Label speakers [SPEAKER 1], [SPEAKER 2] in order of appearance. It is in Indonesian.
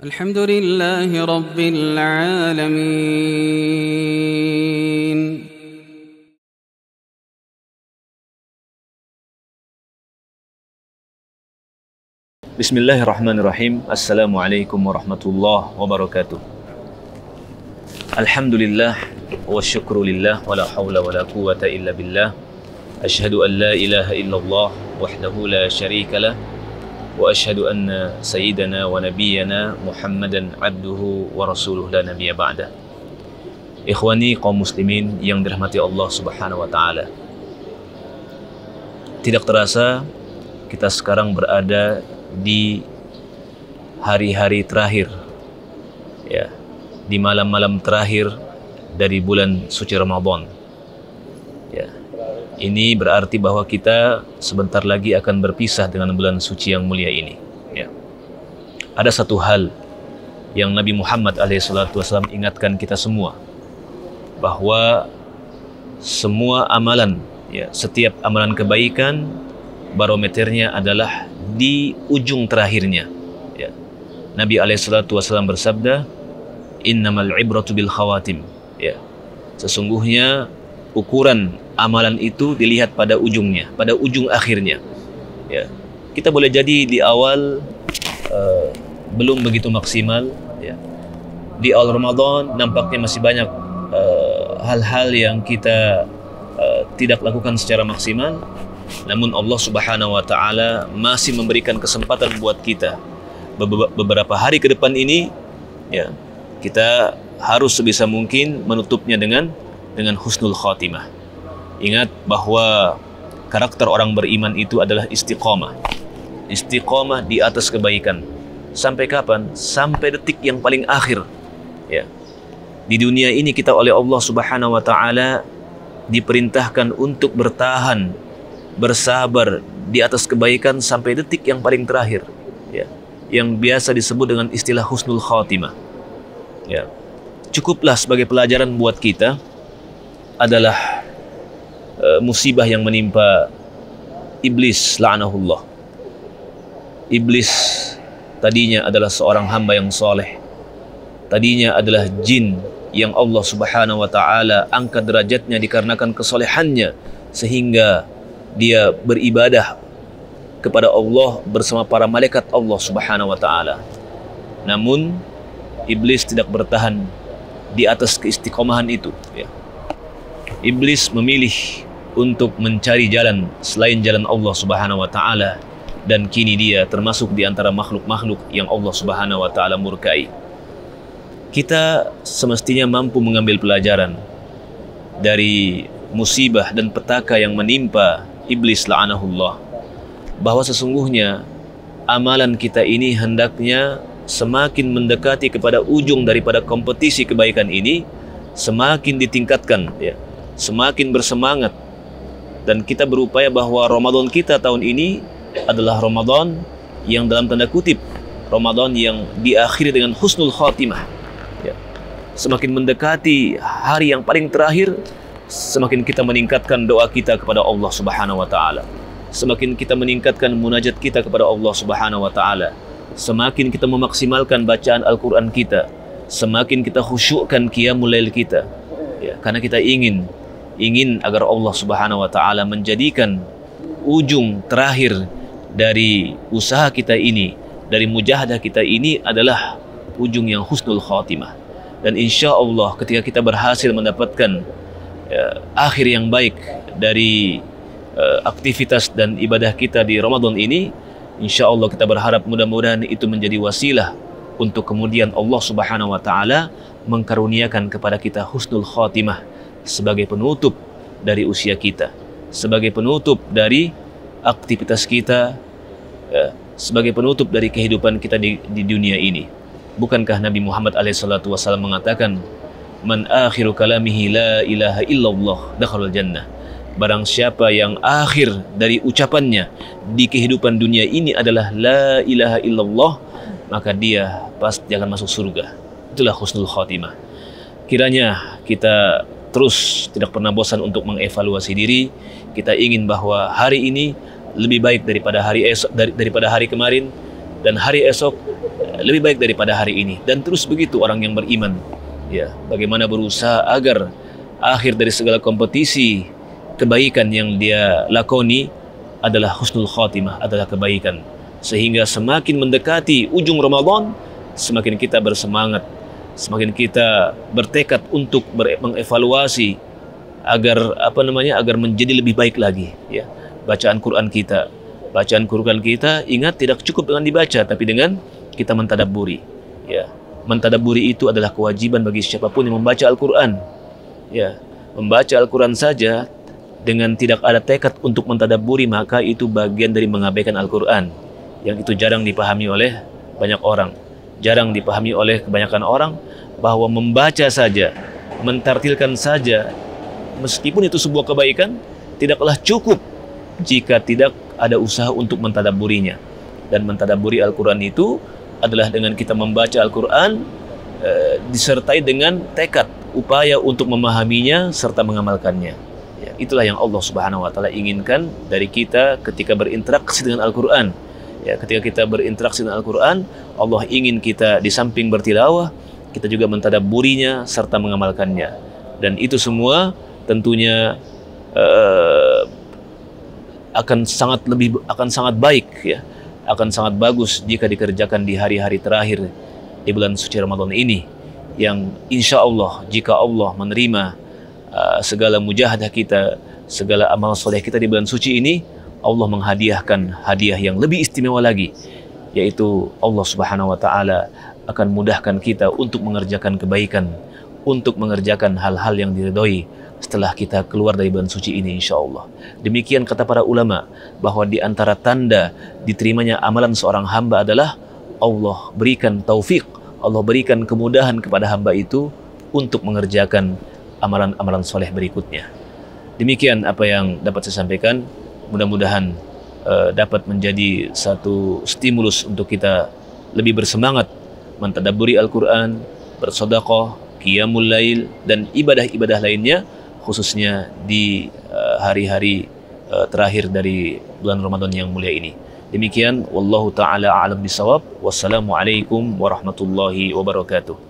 [SPEAKER 1] الحمد لله رب العالمين.
[SPEAKER 2] Bismillahirrahmanirrahim. Assalamualaikum warahmatullahi wabarakatuh. Alhamdulillah wa syukrulillah wa la hawla wa la quwata illa billah. Ashhadu an la ilaha illallah wahdahu la syarika lah wa ashhadu anna sayyidana wa nabiyyana Muhammadan abduhu wa rasuluh la nabiyya ba'dah. Ikhwani kaum muslimin yang dirahmati Allah Subhanahu wa taala. Tidak terasa kita sekarang berada di hari-hari terakhir, ya, di malam-malam terakhir dari bulan suci Ramadan. Ya, ini berarti bahwa kita sebentar lagi akan berpisah dengan bulan suci yang mulia ini. Ya, ada satu hal yang Nabi Muhammad SAW ingatkan kita semua, bahwa semua amalan, ya, setiap amalan kebaikan barometernya adalah di ujung terakhirnya. Ya. Nabi SAW bersabda, innamal ibratu bil khawatim. Ya. Sesungguhnya ukuran amalan itu dilihat pada ujungnya, pada ujung akhirnya. Ya. Kita boleh jadi di awal belum begitu maksimal. Ya. Di awal Ramadan nampaknya masih banyak hal-hal yang kita tidak lakukan secara maksimal. Namun Allah Subhanahu wa taala masih memberikan kesempatan buat kita beberapa hari ke depan ini, ya, kita harus sebisa mungkin menutupnya dengan husnul khatimah. Ingat bahwa karakter orang beriman itu adalah istiqomah. Istiqomah di atas kebaikan. Sampai kapan? Sampai detik yang paling akhir. Ya. Di dunia ini kita oleh Allah Subhanahu wa taala diperintahkan untuk bertahan, bersabar di atas kebaikan sampai detik yang paling terakhir, ya, yang biasa disebut dengan istilah husnul khatimah. Ya, cukuplah sebagai pelajaran buat kita adalah musibah yang menimpa iblis la'anahullah. Iblis tadinya adalah seorang hamba yang soleh, tadinya adalah jin yang Allah Subhanahu wa taala angkat derajatnya dikarenakan kesolehannya, sehingga dia beribadah kepada Allah bersama para malaikat Allah Subhanahu wa taala. Namun iblis tidak bertahan di atas keistiqomahan itu, ya. Iblis memilih untuk mencari jalan selain jalan Allah Subhanahu wa taala, dan kini dia termasuk di antara makhluk-makhluk yang Allah Subhanahu wa taala murkai. Kita semestinya mampu mengambil pelajaran dari musibah dan petaka yang menimpa iblis la'anahullah, bahwa sesungguhnya amalan kita ini hendaknya semakin mendekati kepada ujung daripada kompetisi kebaikan ini, semakin ditingkatkan, ya, semakin bersemangat, dan kita berupaya bahwa Ramadan kita tahun ini adalah Ramadan yang dalam tanda kutip Ramadan yang diakhiri dengan husnul khatimah. Ya. Semakin mendekati hari yang paling terakhir, semakin kita meningkatkan doa kita kepada Allah Subhanahu wa taala. Semakin kita meningkatkan munajat kita kepada Allah Subhanahu wa taala. Semakin kita memaksimalkan bacaan Al-Qur'an kita, semakin kita khusyukkan qiyamul lail kita. Ya, karena kita ingin agar Allah Subhanahu wa taala menjadikan ujung terakhir dari usaha kita ini, dari mujahadah kita ini adalah ujung yang husnul khatimah. Dan insya Allah ketika kita berhasil mendapatkan akhir yang baik dari aktivitas dan ibadah kita di Ramadan ini, insya Allah kita berharap mudah-mudahan itu menjadi wasilah untuk kemudian Allah Subhanahu wa taala mengkaruniakan kepada kita husnul khatimah sebagai penutup dari usia kita, sebagai penutup dari aktivitas kita, sebagai penutup dari kehidupan kita di dunia ini. Bukankah Nabi Muhammad SAW mengatakan, man akhiru kalamihi la ilaha illallah dakhalul jannah. Barang siapa yang akhir dari ucapannya di kehidupan dunia ini adalah la ilaha illallah, maka dia pasti akan masuk surga. Itulah husnul khatimah. Kiranya kita terus tidak pernah bosan untuk mengevaluasi diri. Kita ingin bahwa hari ini lebih baik daripada hari kemarin. dan hari esok lebih baik daripada hari ini, dan terus begitu orang yang beriman. Ya, bagaimana berusaha agar akhir dari segala kompetisi kebaikan yang dia lakoni adalah husnul khatimah, adalah kebaikan. Sehingga semakin mendekati ujung Ramadan, semakin kita bersemangat, semakin kita bertekad untuk mengevaluasi agar agar menjadi lebih baik lagi. Ya, bacaan Quran kita, ingat tidak cukup dengan dibaca, tapi dengan kita mentadabburi. Ya, mentadabburi itu adalah kewajiban bagi siapapun yang membaca Al-Quran. Ya, membaca Al-Quran saja dengan tidak ada tekad untuk mentadabburi, maka itu bagian dari mengabaikan Al-Quran, yang itu jarang dipahami oleh banyak orang. Jarang dipahami oleh kebanyakan orang bahwa membaca saja, mentartilkan saja, meskipun itu sebuah kebaikan, tidaklah cukup jika tidak ada usaha untuk mentadabburinya. Dan mentadabburi Al-Quran itu adalah dengan kita membaca Al-Quran disertai dengan tekad, upaya untuk memahaminya serta mengamalkannya. Ya, itulah yang Allah Subhanahu wa Ta'ala inginkan dari kita ketika berinteraksi dengan Al-Quran. Ya, ketika kita berinteraksi dengan Al-Quran, Allah ingin kita di samping bertilawah, kita juga mentadabburinya serta mengamalkannya. Dan itu semua tentunya akan sangat baik, ya, akan sangat bagus jika dikerjakan di hari-hari terakhir di bulan suci Ramadan ini, yang insya Allah jika Allah menerima segala mujahadah kita, segala amal soleh kita di bulan suci ini, Allah menghadiahkan hadiah yang lebih istimewa lagi, yaitu Allah Subhanahu wa Ta'ala akan mudahkan kita untuk mengerjakan kebaikan, untuk mengerjakan hal-hal yang diridhoi setelah kita keluar dari bulan suci ini, insya Allah. Demikian kata para ulama, bahwa di antara tanda diterimanya amalan seorang hamba adalah Allah berikan taufik, Allah berikan kemudahan kepada hamba itu untuk mengerjakan amalan-amalan soleh berikutnya. Demikian apa yang dapat saya sampaikan. Mudah-mudahan dapat menjadi satu stimulus untuk kita lebih bersemangat mentadabburi Al-Quran, bersedekah, qiyamul lail, dan ibadah-ibadah lainnya, khususnya di hari-hari terakhir dari bulan Ramadan yang mulia ini. Demikian, wallahu ta'ala a'lam bisawab. Wassalamualaikum warahmatullahi wabarakatuh.